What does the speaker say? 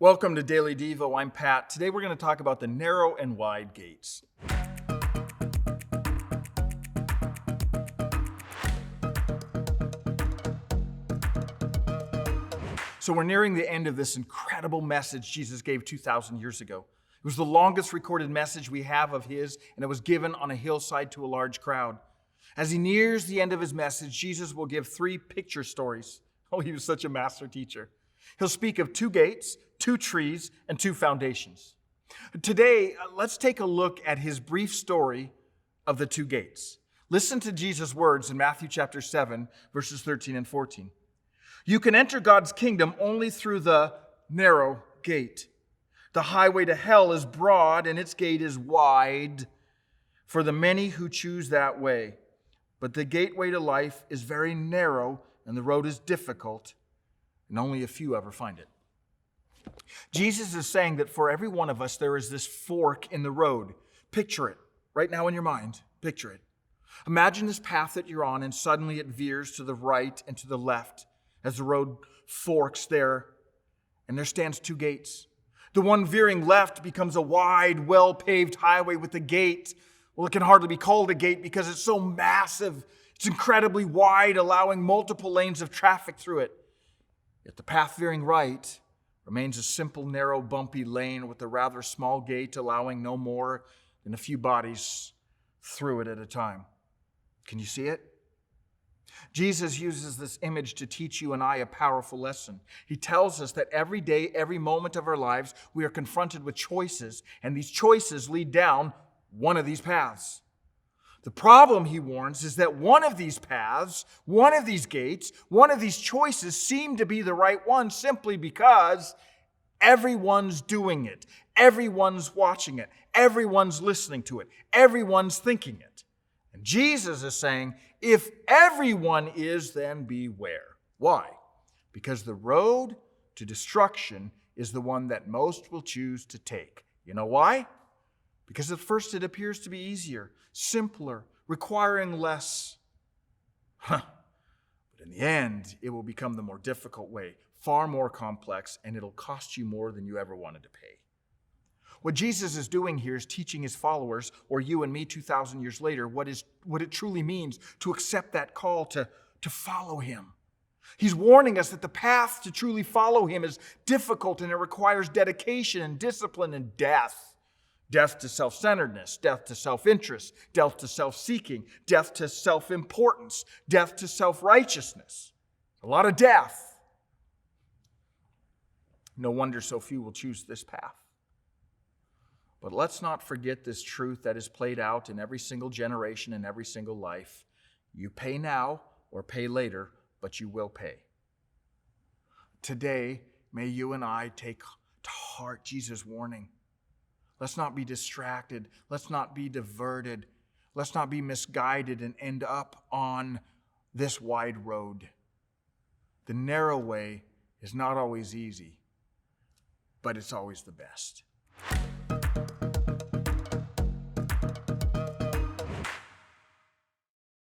Welcome to Daily Devo. I'm Pat. Today we're going to talk about the narrow and wide gates. So we're nearing the end of this incredible message Jesus gave 2,000 years ago. It was the longest recorded message we have of his, and it was given on a hillside to a large crowd. As he nears the end of his message, Jesus will give 3 picture stories. Oh, he was such a master teacher. He'll speak of 2 gates, 2 trees, and 2 foundations. Today, let's take a look at his brief story of the 2 gates. Listen to Jesus' words in Matthew chapter 7, verses 13 and 14. You can enter God's kingdom only through the narrow gate. The highway to hell is broad and its gate is wide for the many who choose that way. But the gateway to life is very narrow and the road is difficult, and only a few ever find it. Jesus is saying that for every one of us, there is this fork in the road. Picture it right now in your mind. Picture it. Imagine this path that you're on, and suddenly it veers to the right and to the left as the road forks there, and there stands 2 gates. The one veering left becomes a wide, well-paved highway with a gate. Well, it can hardly be called a gate because it's so massive. It's incredibly wide, allowing multiple lanes of traffic through it. Yet the path veering right remains a simple, narrow, bumpy lane with a rather small gate allowing no more than a few bodies through it at a time. Can you see it? Jesus uses this image to teach you and I a powerful lesson. He tells us that every day, every moment of our lives, we are confronted with choices, and these choices lead down one of these paths. The problem, he warns, is that one of these paths, one of these gates, one of these choices seem to be the right one simply because everyone's doing it. Everyone's watching it. Everyone's listening to it. Everyone's thinking it. And Jesus is saying, if everyone is, then beware. Why? Because the road to destruction is the one that most will choose to take. You know why? Because at first it appears to be easier, simpler, requiring less. But in the end, it will become the more difficult way, far more complex, and it'll cost you more than you ever wanted to pay. What Jesus is doing here is teaching his followers, or you and me 2,000 years later, what it truly means to accept that call to follow him. He's warning us that the path to truly follow him is difficult and it requires dedication and discipline and death. Death to self-centeredness, death to self-interest, death to self-seeking, death to self-importance, death to self-righteousness. A lot of death. No wonder so few will choose this path. But let's not forget this truth that is played out in every single generation and every single life. You pay now or pay later, but you will pay. Today, may you and I take to heart Jesus' warning. Let's not be distracted. Let's not be diverted. Let's not be misguided and end up on this wide road. The narrow way is not always easy, but it's always the best.